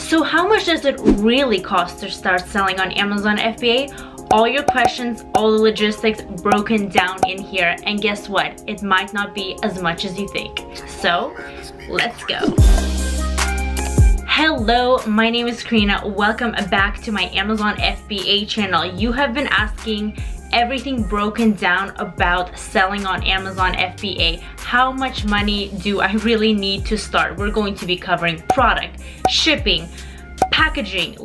So how much does it really cost to start selling on Amazon FBA? All your questions, all the logistics broken down in here, and guess what? It might not be as much as you think. So let's go. Hello, my name is Karina. Welcome back to my Amazon FBA channel. You have been asking everything broken down about selling on Amazon FBA. How much money do I really need to start? We're going to be covering product, shipping, packaging,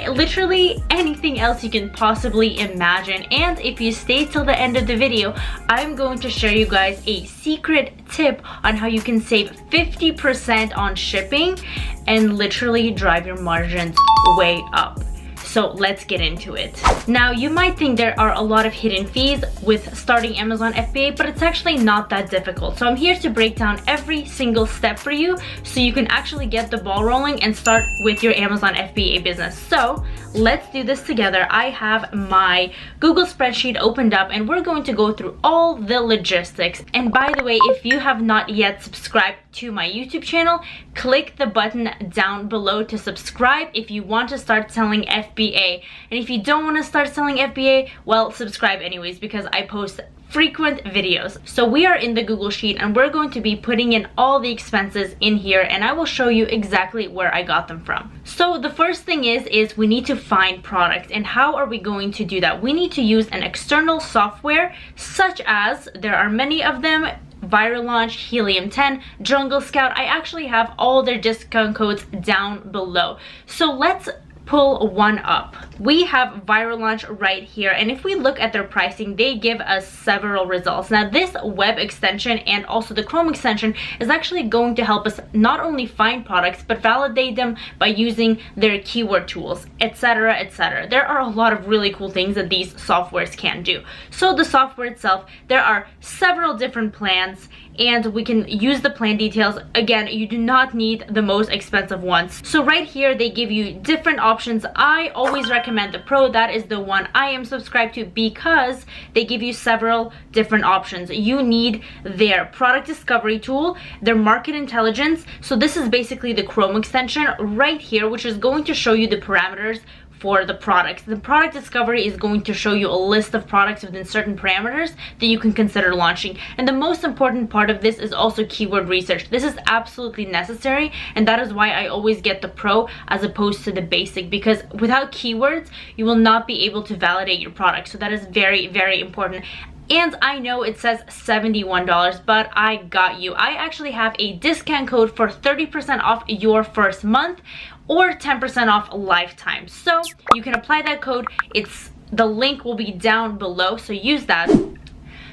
literally anything else you can possibly imagine. And if you stay till the end of the video, I'm going to share you guys a secret tip on how you can save 50% on shipping and literally drive your margins way up. So let's get into it. Now, you might think there are a lot of hidden fees with starting Amazon FBA, but it's actually not that difficult. So I'm here to break down every single step for you so you can actually get the ball rolling and start with your Amazon FBA business. So let's do this together. I have my Google spreadsheet opened up and we're going to go through all the logistics. And by the way, if you have not yet subscribed to my YouTube channel, click the button down below to subscribe if you want to start selling FBA. And if you don't want to start selling FBA, well, subscribe anyways because I post frequent videos. So we are in the Google Sheet and we're going to be putting in all the expenses in here, and I will show you exactly where I got them from. So the first thing is we need to find products. And how are we going to do that? We need to use an external software, such as, there are many of them, Viral Launch, Helium 10, Jungle Scout. I actually have all their discount codes down below. So let's pull one up. We have Viral Launch right here, and if we look at their pricing, they give us several results. Now, this web extension and also the Chrome extension is actually going to help us not only find products but validate them by using their keyword tools, etc., etc. There are a lot of really cool things that these softwares can do. So the software itself, there are several different plans and we can use the plan details. Again, you do not need the most expensive ones. So right here, they give you different options. I always recommend the Pro. That is the one I am subscribed to because they give you several different options. You need their product discovery tool, their market intelligence. So this is basically the Chrome extension right here, which is going to show you the parameters for the products. The product discovery is going to show you a list of products within certain parameters that you can consider launching. And the most important part of this is also keyword research. This is absolutely necessary, and that is why I always get the Pro as opposed to the basic, because without keywords, you will not be able to validate your product. So that is very, very important. And I know it says $71, but I got you. I actually have a discount code for 30% off your first month or 10% off lifetime. So you can apply that code. The link will be down below, so use that.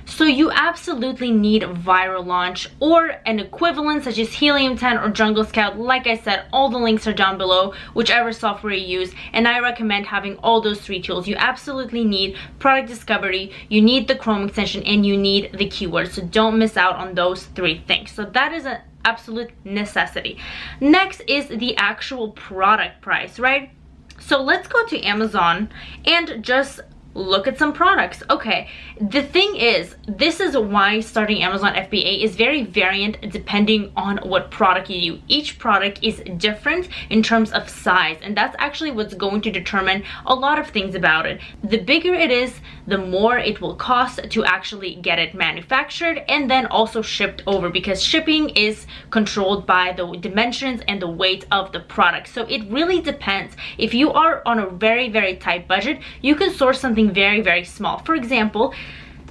So you absolutely need Viral Launch or an equivalent such as Helium 10 or Jungle Scout. Like I said, all the links are down below, whichever software you use, and I recommend having all those three tools. You absolutely need product discovery, you need the Chrome extension, and you need the keywords. So don't miss out on those three things. So that is an absolute necessity. Next is the actual product price, right? So let's go to Amazon and just look at some products. Okay, the thing is, this is why starting Amazon FBA is very variant depending on what product you do. Each product is different in terms of size, and that's actually what's going to determine a lot of things about it. The bigger it is, the more it will cost to actually get it manufactured and then also shipped over, because shipping is controlled by the dimensions and the weight of the product. So it really depends. If you are on a very, very tight budget, you can source something very, very small. For example,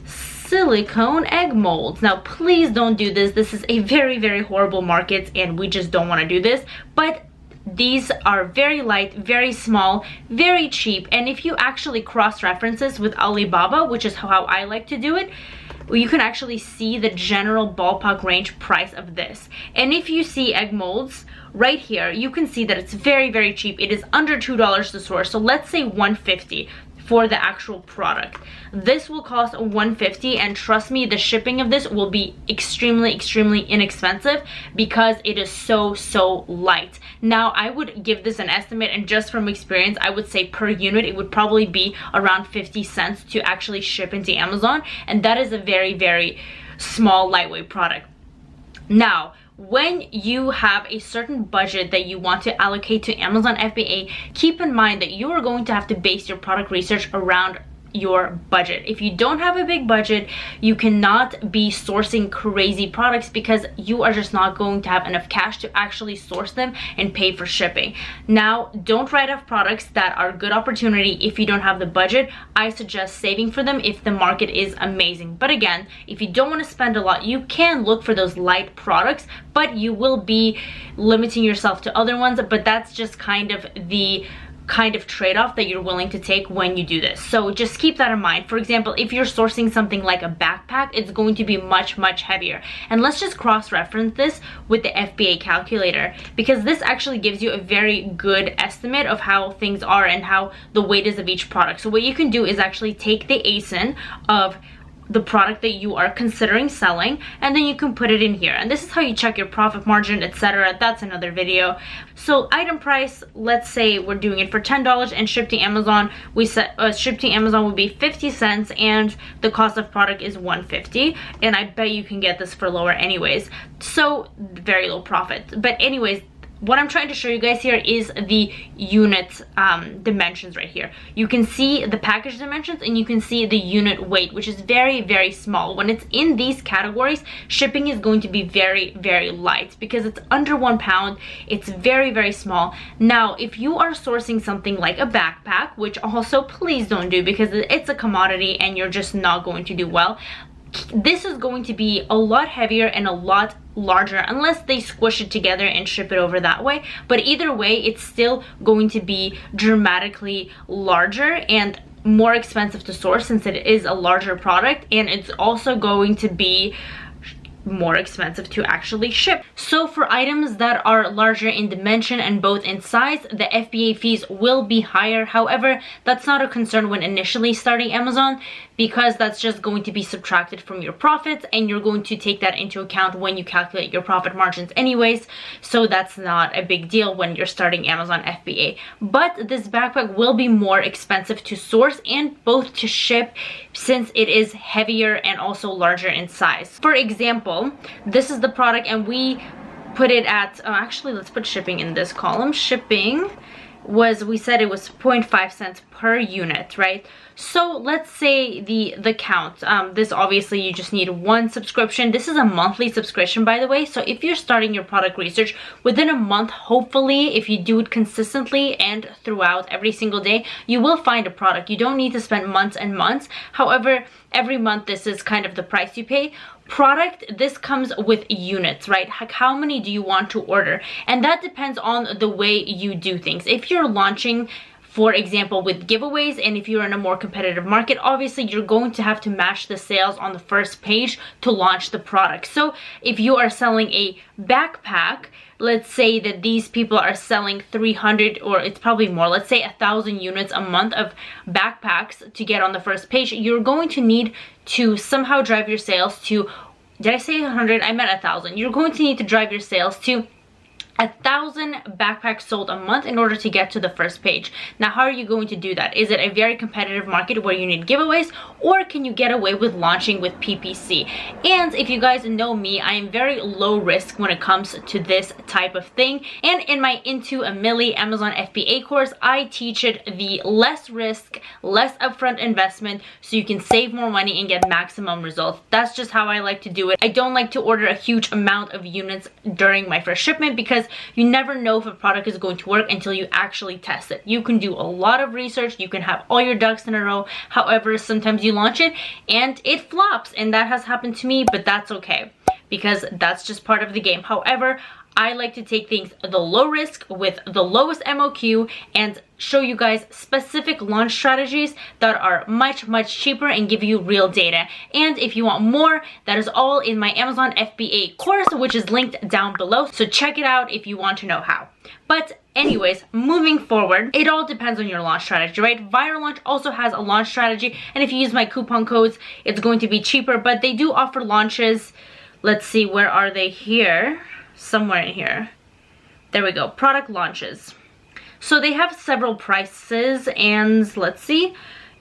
silicone egg molds. Now, please don't do this. This is a very, very horrible market and we just don't want to do this. But these are very light, very small, very cheap. And if you actually cross-reference this with Alibaba, which is how I like to do it, you can actually see the general ballpark range price of this. And if you see egg molds right here, you can see that it's very, very cheap. It is under $2 to source. So let's say $150 for the actual product. This will cost $150, and trust me, the shipping of this will be extremely, extremely inexpensive because it is so light. Now, I would give this an estimate, and just from experience, I would say per unit it would probably be around 50 cents to actually ship into Amazon, and that is a very, very small, lightweight product. Now, when you have a certain budget that you want to allocate to Amazon FBA, keep in mind that you are going to have to base your product research around your budget. If you don't have a big budget, you cannot be sourcing crazy products because you are just not going to have enough cash to actually source them and pay for shipping. Now, don't write off products that are good opportunity if you don't have the budget. I suggest saving for them if the market is amazing. But again, if you don't want to spend a lot, you can look for those light products, but you will be limiting yourself to other ones. But that's just kind of the trade-off that you're willing to take when you do this. So just keep that in mind. For example, if you're sourcing something like a backpack, it's going to be much heavier. And let's just cross-reference this with the FBA calculator, because this actually gives you a very good estimate of how things are and how the weight is of each product. So what you can do is actually take the ASIN of the product that you are considering selling, and then you can put it in here. And this is how you check your profit margin, etc. That's another video. So item price, let's say we're doing it for $10 and shipped to Amazon. We set shipped to Amazon would be 50 cents and the cost of product is $1.50, and I bet you can get this for lower anyways. So very low profit. But anyways, what I'm trying to show you guys here is the unit dimensions right here. You can see the package dimensions and you can see the unit weight, which is very small. When it's in these categories, shipping is going to be very light because it's under 1 pound. It's very small. Now, if you are sourcing something like a backpack, which also please don't do because it's a commodity and you're just not going to do well, this is going to be a lot heavier and a lot larger unless they squish it together and ship it over that way. But either way, it's still going to be dramatically larger and more expensive to source since it is a larger product, and it's also going to be more expensive to actually ship. So for items that are larger in dimension and both in size, the FBA fees will be higher. However, that's not a concern when initially starting Amazon, because that's just going to be subtracted from your profits and you're going to take that into account when you calculate your profit margins anyways. So that's not a big deal when you're starting Amazon FBA. But this backpack will be more expensive to source and both to ship since it is heavier and also larger in size. For example, this is the product and we put it at, actually let's put shipping in this column. Shipping was, we said it was 0.5 cents per unit, right? So let's say the count, this obviously you just need one subscription. This is a monthly subscription, by the way. So if you're starting your product research within a month, hopefully if you do it consistently and throughout every single day, you will find a product. You don't need to spend months and months. However, every month this is kind of the price you pay. Product, this comes with units, right? How many do you want to order? And that depends on the way you do things. If you're launching, for example, with giveaways, and if you're in a more competitive market, obviously you're going to have to match the sales on the first page to launch the product. So if you are selling a backpack, let's say that these people are selling 300, or it's probably more, let's say 1,000 units a month of backpacks to get on the first page, you're going to need to somehow drive your sales to, did I say 100? I meant 1,000. You're going to need to drive your sales to 1,000 backpacks sold a month in order to get to the first page. Now, how are you going to do that? Is it a very competitive market where you need giveaways, or can you get away with launching with PPC? And if you guys know me, I am very low risk when it comes to this type of thing. And in my INTOAMILLI Amazon FBA course, I teach it the less risk, less upfront investment, so you can save more money and get maximum results. That's just how I like to do it. I don't like to order a huge amount of units during my first shipment because you never know if a product is going to work until you actually test it. You can do a lot of research, you can have all your ducks in a row. However, sometimes you launch it and it flops, and that has happened to me, but that's okay because that's just part of the game. However, I like to take things the low risk with the lowest MOQ and show you guys specific launch strategies that are much cheaper and give you real data. And if you want more, that is all in my Amazon FBA course, which is linked down below. So check it out if you want to know how. But anyways, moving forward, it all depends on your launch strategy, right? Viral Launch also has a launch strategy, and if you use my coupon codes, it's going to be cheaper, but they do offer launches. Let's see, where are they here? Somewhere in here. There we go, product launches. So they have several prices, and let's see.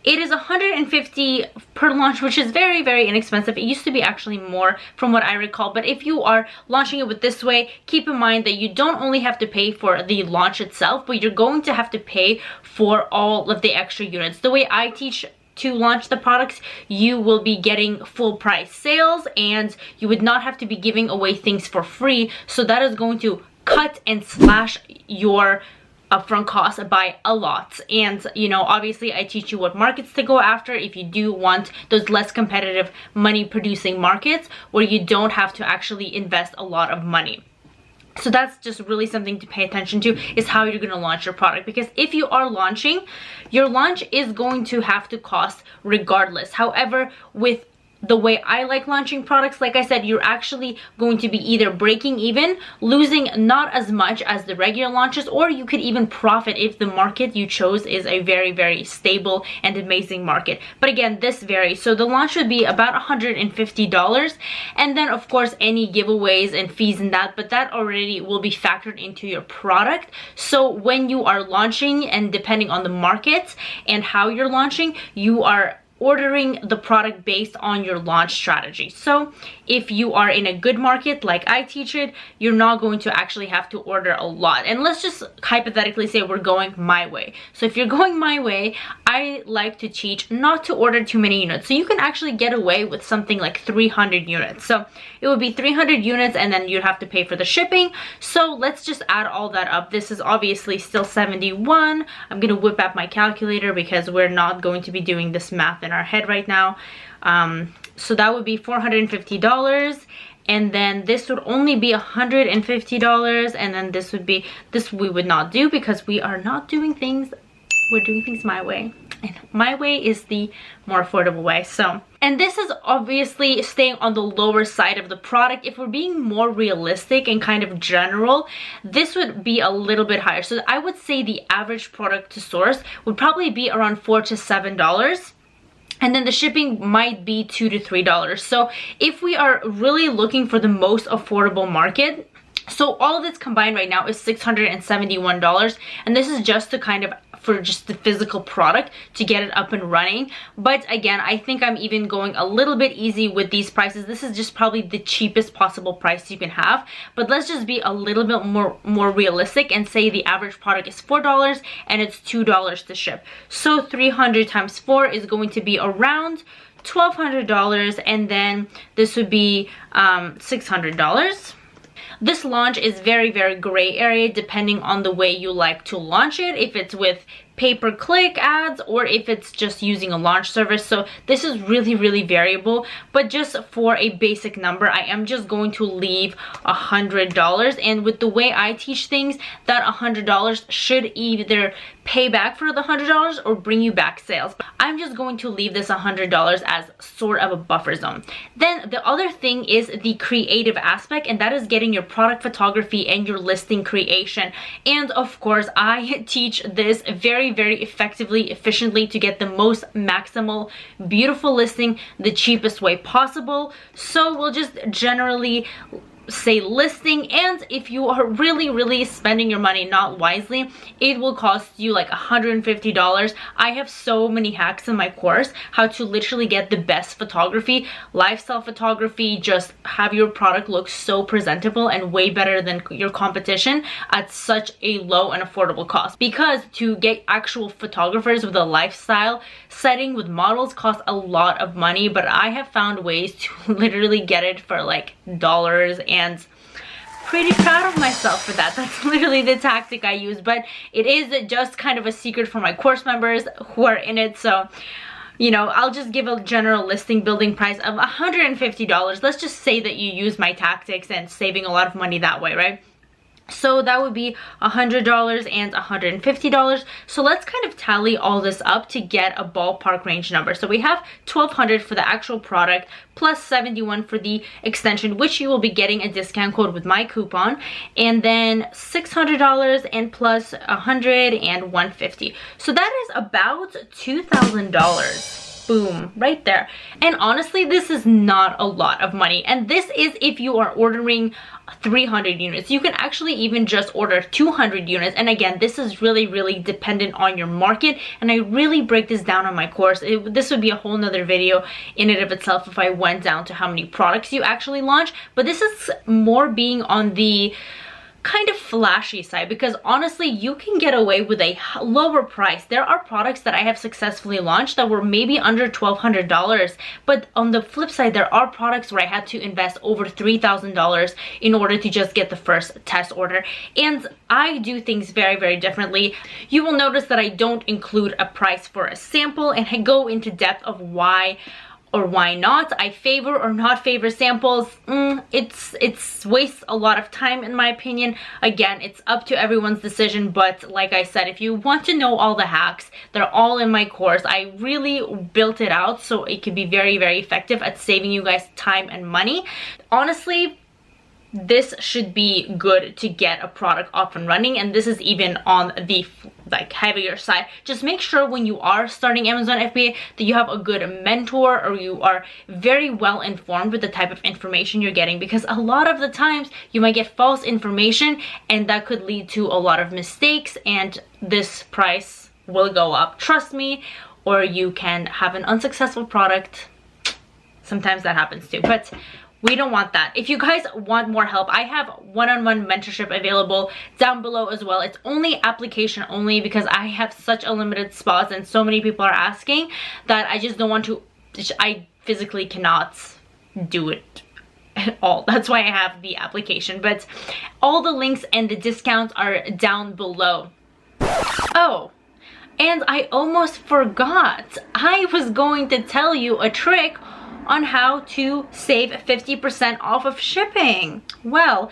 it is $150 per launch, which is very, very inexpensive. It used to be actually more from what I recall, but if you are launching it with this way, keep in mind that you don't only have to pay for the launch itself, but you're going to have to pay for all of the extra units. The way I teach to launch the products, you will be getting full price sales and you would not have to be giving away things for free. So that is going to cut and slash your upfront costs by a lot. And you know, obviously I teach you what markets to go after if you do want those less competitive money producing markets where you don't have to actually invest a lot of money. So that's just really something to pay attention to, is how you're going to launch your product, because if you are launching, your launch is going to have to cost regardless. However, with the way I like launching products, like I said, you're actually going to be either breaking even, losing not as much as the regular launches, or you could even profit if the market you chose is a very, very stable and amazing market. But again, this varies. So the launch would be about $150, and then of course any giveaways and fees and that, but that already will be factored into your product. So when you are launching, and depending on the market and how you're launching, you are ordering the product based on your launch strategy. So if you are in a good market like I teach it, you're not going to actually have to order a lot. And let's just hypothetically say we're going my way. So if you're going my way, I like to teach not to order too many units. So you can actually get away with something like 300 units. So it would be 300 units and then you'd have to pay for the shipping. So let's just add all that up. This is obviously still 71. I'm gonna whip out my calculator because we're not going to be doing this math in our head right now. So that would be $450, and then this would only be $150, and then this would be, this we would not do because we are not doing things, we're doing things my way, and my way is the more affordable way. So, and this is obviously staying on the lower side of the product. If we're being more realistic and kind of general, this would be a little bit higher. So I would say the average product to source would probably be around $4 to $7. And then the shipping might be $2 to $3. So if we are really looking for the most affordable market, so all of this combined right now is $671, and this is just to kind of for just the physical product to get it up and running. But again, I think I'm even going a little bit easy with these prices. This is just probably the cheapest possible price you can have, but let's just be a little bit more realistic and say the average product is $4 and it's $2 to ship. So 300 times 4 is going to be around $1,200, and then this would be $600. This launch is very, very gray area depending on the way you like to launch it, if it's with pay-per-click ads or if it's just using a launch service. So this is really, really variable, but just for a basic number, I am just going to leave $100. And with the way I teach things, that $100 should either pay back for the $100 or bring you back sales. I'm just going to leave this $100 as sort of a buffer zone. Then the other thing is the creative aspect, and that is getting your product photography and your listing creation. And of course, I teach this very, very effectively, efficiently to get the most maximal, beautiful listing the cheapest way possible. So we'll just generally say listing, and if you are really spending your money not wisely, it will cost you like $150. I have so many hacks in my course how to literally get the best photography, lifestyle photography, just have your product look so presentable and way better than your competition at such a low and affordable cost. Because to get actual photographers with a lifestyle setting with models costs a lot of money, but I have found ways to literally get it for like dollars, and pretty proud of myself for that. That's literally the tactic I use, but it is just kind of a secret for my course members who are in it. So, you know, I'll just give a general listing building price of $150. Let's just say that you use my tactics and saving a lot of money that way, right? So that would be $100 and $150. So let's kind of tally all this up to get a ballpark range number. So we have $1,200 for the actual product plus $71 for the extension, which you will be getting a discount code with my coupon, and then $600 and plus $100 and $150. So that is about $2,000. Boom, right there. And honestly, this is not a lot of money. And this is if you are ordering 300 units. You can actually even just order 200 units. And again, this is really dependent on your market. And I really break this down on my course. This would be a whole nother video in and of itself if I went down to how many products you actually launch. But this is more being on the kind of flashy side, because honestly you can get away with a lower price. There are products that I have successfully launched that were maybe under $1,200, but on the flip side there are products where I had to invest over $3,000 in order to just get the first test order. And I do things very differently. You will notice that I don't include a price for a sample, and I go into depth of why or why not I favor or not favor samples. It's wastes a lot of time in my opinion. Again, it's up to everyone's decision, but like I said, if you want to know all the hacks, they're all in my course. I really built it out so it could be very effective at saving you guys time and money. Honestly, this should be good to get a product up and running, and this is even on the like heavier side. Just make sure when you are starting Amazon FBA that you have a good mentor, or you are very well informed with the type of information you're getting, because a lot of the times you might get false information and that could lead to a lot of mistakes, and this price will go up, trust me, or you can have an unsuccessful product. Sometimes that happens too, but we don't want that. If you guys want more help, I have one-on-one mentorship available down below as well. It's only application only because I have such a limited spots and so many people are asking that I just don't want to, I physically cannot do it at all. That's why I have the application, but all the links and the discounts are down below. Oh, and I almost forgot. I was going to tell you a trick on how to save 50% off of shipping. Well,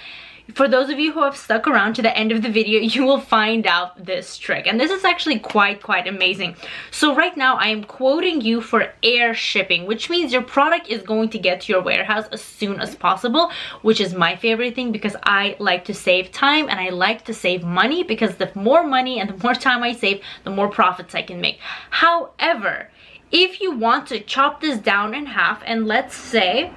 for those of you who have stuck around to the end of the video, you will find out this trick, and this is actually quite amazing. So right now I am quoting you for air shipping, which means your product is going to get to your warehouse as soon as possible, which is my favorite thing because I like to save time and I like to save money, because the more money and the more time I save, the more profits I can make. However, if you want to chop this down in half, and let's say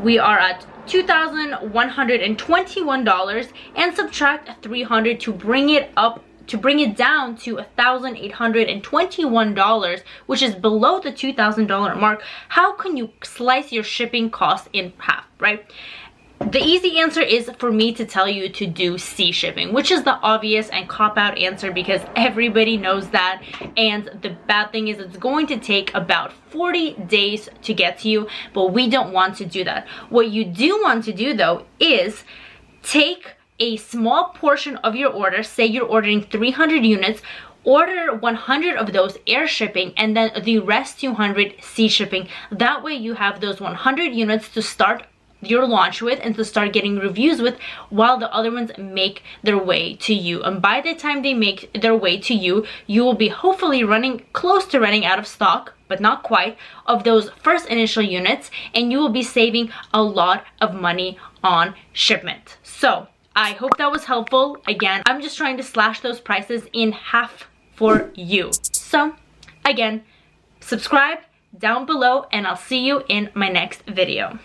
we are at $2,121 and subtract 300 to bring it up, to bring it down to $1,821, which is below the $2,000 mark, how can you slice your shipping cost in half, right? The easy answer is for me to tell you to do C shipping, which is the obvious and cop-out answer because everybody knows that. And the bad thing is it's going to take about 40 days to get to you, but we don't want to do that. What you do want to do though is take a small portion of your order, say you're ordering 300 units, order 100 of those air shipping and then the rest 200 sea shipping. That way you have those 100 units to start your launch with and to start getting reviews with, while the other ones make their way to you. And by the time they make their way to you, you will be hopefully running close to running out of stock, but not quite, of those first initial units, and you will be saving a lot of money on shipment. So I hope that was helpful. Again, I'm just trying to slash those prices in half for you. So again, subscribe down below and I'll see you in my next video.